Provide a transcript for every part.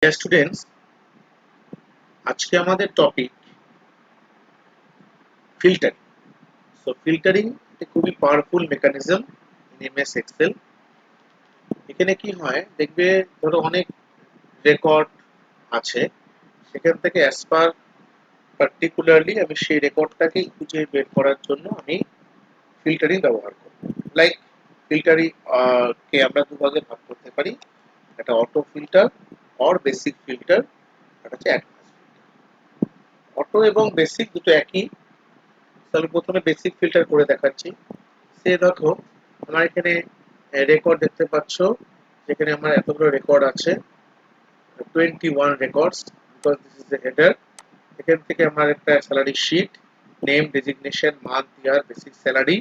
Dear students, আজকে আমাদের topic filtering. Filtering একটা খুবই powerful mechanism in MS Excel. এখানে কি হয় দেখবে, ধরো অনেক রেকর্ড আছে, সেখান থেকে অ্যাজ পার পার্টিকুলারলি আমি সেই রেকর্ডটাকে খুঁজে বের করার জন্য আমি ফিল্টারিং ব্যবহার করব। লাইক ফিল্টারিং কে আমরা দুভাগে ভাগ করতে পারি, একটা auto filter or basic filter, একটা হচ্ছে অ্যাডভান্স ফিল্টার। অটো এবং বেসিক দুটো একই। আমি প্রথমে বেসিক ফিল্টার করে দেখাচ্ছি। সে দেখো আমার এখানে রেকর্ড দেখতে পাচ্ছ, যেখানে আমার এতগুলো রেকর্ড আছে, 21 records, because this is the header. এখান থেকে আমার একটা salary sheet, name, designation, month, year, basic salary,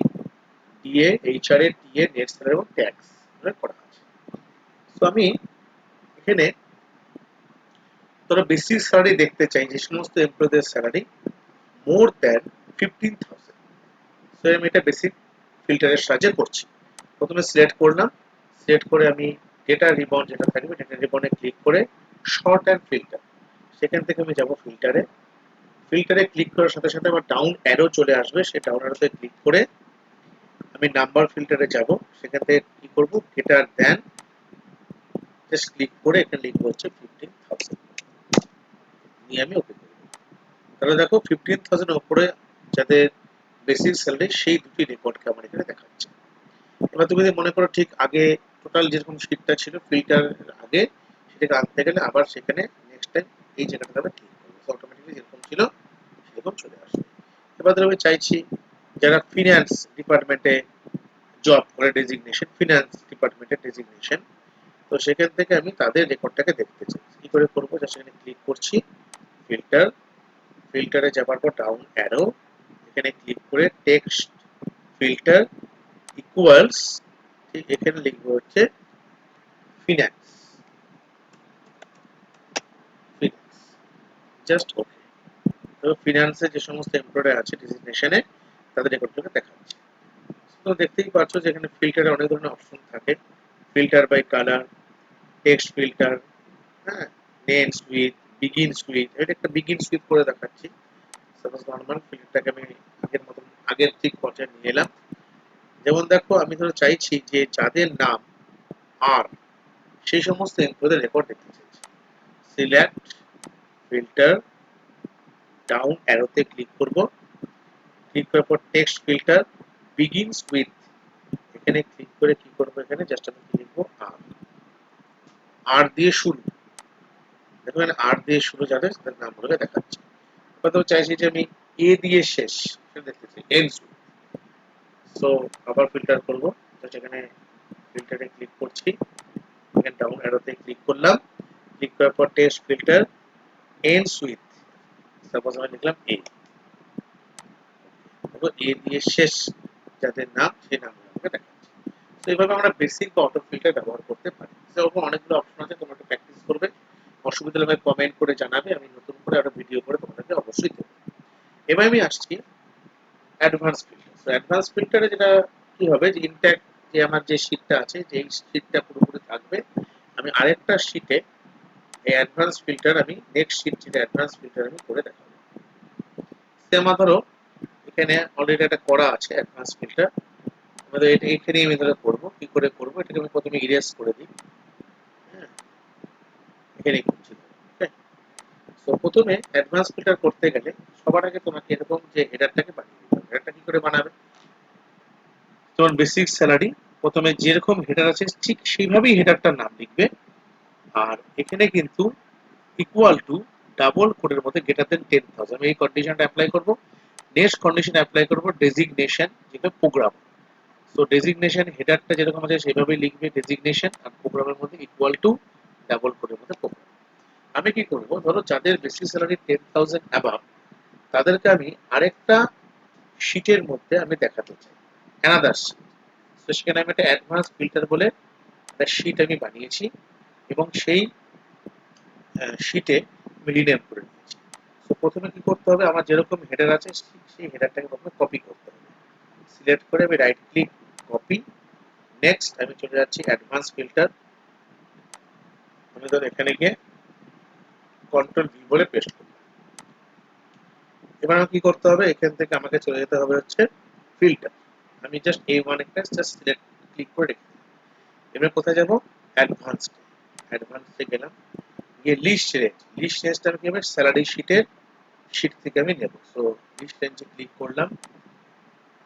DA, HRA, TA, net salary এবং ট্যাক্স করা আছে। তো আমি এখানে ধরো বেসিক স্যালারি দেখতে চাই, যে সমস্ত এমপ্লয়ীদের স্যালারি মোর দ্যান 15,000। সো আমি এটা বেসিক ফিল্টারের সাহায্যে করছি। প্রথমে সিলেক্ট করলাম, সিলেক্ট করে আমি ডেটা রিবন যেটা থাকবে, ডেটা রিবনে ক্লিক করে শর্ট অ্যান্ড ফিল্টার, সেখান থেকে আমি যাব ফিল্টারে। ফিল্টারে ক্লিক করার সাথে সাথে আমার ডাউন অ্যারো চলে আসবে, সেই ডাউন অ্যারোতে ক্লিক করে আমি নাম্বার ফিল্টারে যাব। সেখান থেকে কি করব, গ্রেটার দ্যান, জাস্ট ক্লিক করে এখানে লিখবো হচ্ছে 15,000, নিয়ে আমি ওকে করব। তাহলে দেখো 15,000 এর উপরে যাদের বেসিক স্যালারি, সেই দুটি রেকর্ডকে আমার এখানে দেখাচ্ছে। এবার তুমি যদি মনে করো ঠিক আগে টোটাল যেরকম শিটটা ছিল ফিল্টার আগে, সেটাকে আনতে গেলে আবার সেখানে নেক্সট টাইম এই জায়গাটা আমরা ক্লিক করবো, অটোমেটিক্যালি যেরকম ছিল সেরকম চলে আসবে। এবার ধরো আমি চাইছি যারা ফিনান্স ডিপার্টমেন্টে জব করে, ডেজিগনেশন ফিনান্স ডিপার্টমেন্টের ডেজিগনেশন, তো সেখান থেকে আমি তাদের রেকর্ডটাকে দেখতে চাই। কি করে করবো, যা সেখানে ক্লিক করছি, ফিল্টার, ফিল্টারে যাবার পর ডাউন অ্যারো, এখানে ক্লিক করে টেক্সট ফিল্টার ইকুয়ালস, ঠিক এখানে লিখবো হচ্ছে ফিনান্স, ফিনান্স, জাস্ট ওকে। তো ফিনান্সে যে সমস্ত এমপ্লয়ি আছে ডেজিগনেশনে, তাদের রেকর্ডগুলো দেখাচ্ছে। তো দেখতেই পাচ্ছ যে এখানে ফিল্টারে অনেক ধরনের অপশন থাকে, filter by colour, text filter, হ্যাঁ, নেমস উইথ, বিগিনস উইথ, এটা একটা বিগিনস উইথ করে দেখাচ্ছি। সাপোজ নরমাল ফিল্টারটাকে আমি আগের মতন আগের ঠিক পর্যায়ে নিয়ে এলাম। যেমন দেখো আমি ধরো চাইছি যে যাদের নাম আর, সেই সমস্ত এমপ্লয়ীদের রেকর্ড দেখতে চাইছি। সিলেক্ট, ফিল্টার, ডাউন অ্যারোতে ক্লিক করব, ক্লিক করার পর টেক্সট ফিল্টার বিগিনস উইথ, এখানে ক্লিক করে কি করব, এখানে জাস্ট আমি লিখবো আর, আর দিয়ে শুরু। দেখো এখানে আর দিয়ে শুরু যাদের, তাদের নামগুলোকে দেখাচ্ছে। এবার তো চাইছি যে আমি এ দিয়ে শেষ, সেটা দেখতে চাই, এন্ডস উইথ। সো আবার ফিল্টার করব, জাস্ট এখানে ফিল্টারে ক্লিক করছি, এখানে ডাউন অ্যারোতে ক্লিক করলাম, ক্লিক করার পর text filter ends with, suppose আমি লিখলাম এ। দেখো এ দিয়ে শেষ যাদের নাম, সেই নামগুলোকে দেখাচ্ছে। তো এইভাবে আমরা বেসিক বা অটো ফিল্টার ব্যবহার করতে পারি। সেরকম অনেকগুলো অপশন আছে, তোমরা একটু প্র্যাকটিস করবে। অসুবিধা হলে আমাকে কমেন্ট করে জানাবে, আমি নতুন করে আরো ভিডিও করে তোমাদেরকে অবশ্যই দেবো। এবার আমি আসছি অ্যাডভান্স ফিল্টার। তো অ্যাডভান্স ফিল্টারে যেটা কি হবে, যে ইনট্যাক্ট যে আমার যে শীটটা আছে, যে এই শীটটা পুরোপুরি থাকবে, আমি আরেকটা শীটে এই অ্যাডভান্স ফিল্টার, আমি নেক্সট শীট যেটা অ্যাডভান্স ফিল্টার আমি করে দেখাবো। আমার ধরো এখানে অলরেডি একটা করা আছে অ্যাডভান্স ফিল্টার, আমাদের এখানেই আমি ধরো করবো। কি করে করবো, এটাকে আমি প্রথমে ইরেজ করে দিই। হ্যাঁ, এখানেই করছি। তো প্রথমে অ্যাডভান্স ফিল্টার করতে গেলে সবার আগে তোমাকে এরকম যে হেডারটাকে বানিয়ে দিতে হবে। হেডারটা কি করে বানাবে, তোমার বেসিক স্যালারি, প্রথমে যেরকম হেডার আছে ঠিক সেইভাবেই হেডারটার নাম লিখবে। আর এখানে কিন্তু ইকুয়াল টু ডাবল কোডের মধ্যে গ্রেটার দেন 10,000, আমি এই কন্ডিশনটা অ্যাপ্লাই করব। নেক্সট কন্ডিশন অ্যাপ্লাই করব ডেজিগনেশন, যেটা প্রোগ্রাম। সো ডেজিগনেশন হেডারটা যেরকম আছে সেভাবেই লিখবে ডেজিগনেশন, আর প্রোগ্রামের মধ্যে ইকুয়াল টু ডাবল কোডের মধ্যে প্রোগ্রাম। আমি কি করব, ধরো যাদের বেসিক স্যালারি 10,000 অ্যাবাভ, তাদেরকে আমি আরেকটা শীটের মধ্যে আমি দেখাতে চাই, অ্যানাদার শীট। তো সেখানে আমি একটা অ্যাডভান্স ফিল্টার বলে একটা শীট আমি বানিয়েছি, এবং সেই শীটে আমি রিনেম করে নিয়েছি। তো প্রথমে কি করতে হবে, আমার যেরকম হেডার আছে সেই হেডারটাকে প্রথমে কপি করতে হবে। সিলেক্ট করে আমি রাইট ক্লিক, কপি, নেক্সট আমি চলে যাচ্ছি অ্যাডভান্স ফিল্টার। আমি ধর এখানে গিয়ে কন্ট্রোল ভি বলে পেস্ট করলাম। এবার আমাকে কি করতে হবে, এখান থেকে আমাকে চলে যেতে হবে হচ্ছে ফিল্টার। আমি জাস্ট A1 একটা জাস্ট সিলেক্ট ক্লিক করে রেখে দিলাম। এবার কোথায় যাব, অ্যাডভান্সে গেলাম, গিয়ে লিস্ট রেঞ্জটা আমি কি হবে স্যালারি শিট থেকে আমি নেব। সো লিস্ট রেঞ্জে ক্লিক করলাম,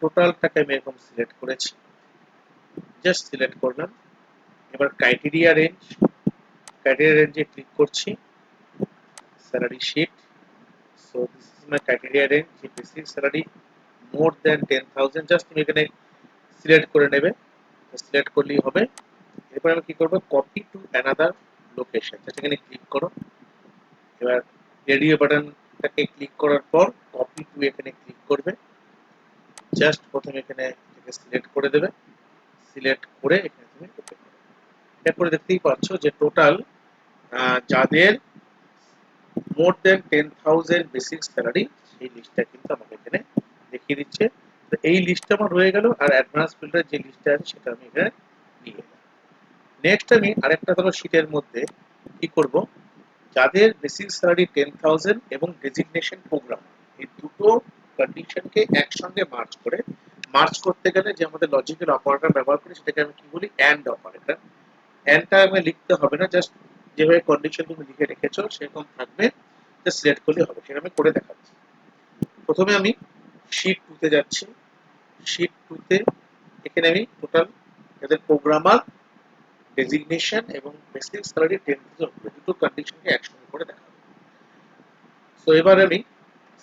টোটালটাকে আমি এরকম সিলেক্ট করেছি, জাস্ট সিলেক্ট করলাম। এবার ক্রাইটেরিয়া রেঞ্জে ক্লিক করছি, salary sheet. So this is my criteria range, basic salary more than 10,000, just তুমি এখানে সিলেক্ট করে নেবে, সিলেক্ট করলেই হবে। এরপর আমি কি করব, copy to another location, just এখানে ক্লিক করো। এবার রেডিও বাটনটাকে ক্লিক করার পর কপি টু এখানে ক্লিক করবে, জাস্ট প্রথমে এখানে সিলেক্ট করে দেবে, সিলেক্ট করে এখানে তুমি ওকে করো। এরপরে দেখতেই পাচ্ছ যে টোটাল যাদের মোর দেন 10,000 বেসিক স্যালারি, সেই লিস্টটা কিন্তু আমাকে এখানে দেখিয়ে দিচ্ছে। তো এই লিস্টটা আমার রয়ে গেল, আর অ্যাডভান্স ফিল্টার যে লিস্টটা আছে সেটা আমি এখানে নিয়ে এলাম। নেক্সট আমি আরেকটা ধরো শিটের মধ্যে কি করব, যাদের বেসিক স্যালারি 10,000 এবং ডেজিগনেশন প্রোগ্রাম, এই দুটো কন্ডিশনকে একসঙ্গে মার্জ করতে গেলে যে আমাদের লজিক্যাল অপারেটর ব্যবহার করি সেটাকে আমি কি বলি, অ্যান্ড অপারেটর। অ্যান্ডটা আমি লিখতে হবে না, জাস্ট যেভাবে কন্ডিশন তুমি লিখে রেখেছো সেরকম থাকবে, জাস্ট সিলেক্ট করলে হবে। সেটা আমি করে দেখাচ্ছি। প্রথমে আমি শিট 2 তে যাচ্ছি, শিট 2 তে এখানে আমি টোটাল যাদের প্রোগ্রামার, ডেজিগনেশন এবং বেসিক স্যালারি 10,000 দুটো কন্ডিশনকে একসঙ্গে করে দেখাবো। তো এবার আমি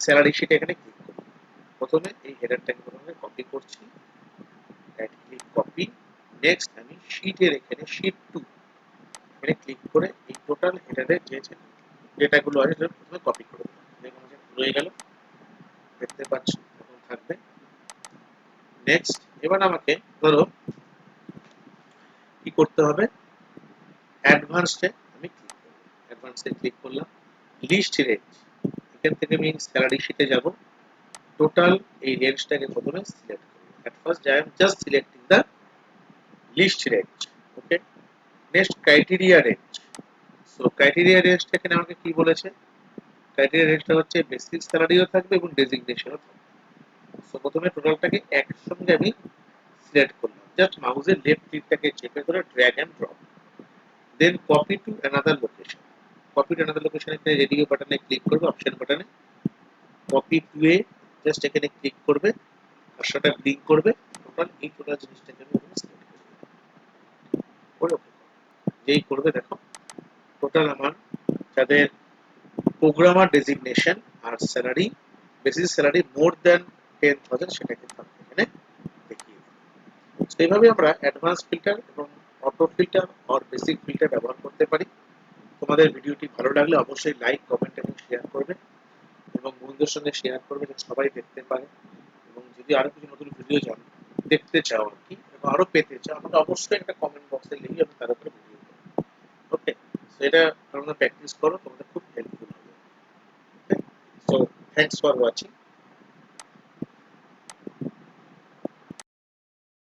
স্যালারি শিটে এখানে ক্লিক করব। প্রথমে এই হেডারটাকে প্রথমে কপি করছি, রাইট ক্লিক কপি। নেক্সট আমি শিটের এখানে শিট 2 এখানে ক্লিক করে এই টোটাল হেডারের যে ডেটাগুলো আছে সেটা প্রথমে কপি করে দেব। দেখুন রয়ে গেল, দেখতে পাচ্ছ এরকম থাকবে। নেক্সট এবার আমাকে ধরো কি করতে হবে, অ্যাডভান্সডে আমি ক্লিক করব, অ্যাডভান্সে ক্লিক করলাম, লিস্ট রেঞ্জ, এখান থেকে আমি স্যালারি শিটে যাব, টোটাল এই রেঞ্জটাকে প্রথমে সিলেক্ট করব। At first I am just selecting the list range, okay. Next criteria range, so criteria range টা এখানে আমাকে কি বলেছে, ক্রাইটেরিয়া রেঞ্জটা হচ্ছে বেসিক স্যালারিও থাকবে এবং ডেজিগনেশনও থাকবে। সো প্রথমে টোটালটাকে একসঙ্গে আমি সিলেক্ট করলাম, জাস্ট মাউসের লেফট ক্লিকটাকে চেপে ধরে drag and drop, then copy to another location. Copy to another লোকেশনে রেডিও বাটনে ক্লিক করবে, অপশন বাটনে কপি টু এ জাস্ট এখানে ক্লিক করবে, ভাষাটা ব্লিঙ্ক করবে, টোটাল জিনিসটাকে আমি সিলেক্ট করে ওকে যেই করবে দেখো টোটাল আমার যাদের প্রোগ্রামার ডেজিগনেশন আর salary, basic salary more than 10,000 সেটা কিন্তু আমি এখানে দেখিয়ে দিই। এইভাবে আমরা অ্যাডভান্স ফিল্টার এবং অটো ফিল্টার আর বেসিক ফিল্টার ব্যবহার করতে পারি। তোমাদের ভিডিওটি ভালো লাগলে অবশ্যই লাইক, কমেন্ট এবং শেয়ার করবে এবং বন্ধুদের সঙ্গে শেয়ার করবে যাতে সবাই দেখতে পারে। এবং যদি আরো কিছু নতুন ভিডিও দেখতে চাও আর কি, এবং আরো পেতে চাও, আমাকে অবশ্যই একটা কমেন্ট বক্সে লিখে আমি তার উপরে ভিডিও করবো। ওকে, সো এটা তোমরা প্র্যাকটিস করো, তোমাদের খুব হেল্পফুল হবে। ওকে, সো থ্যাংকস ফর ওয়াচিং।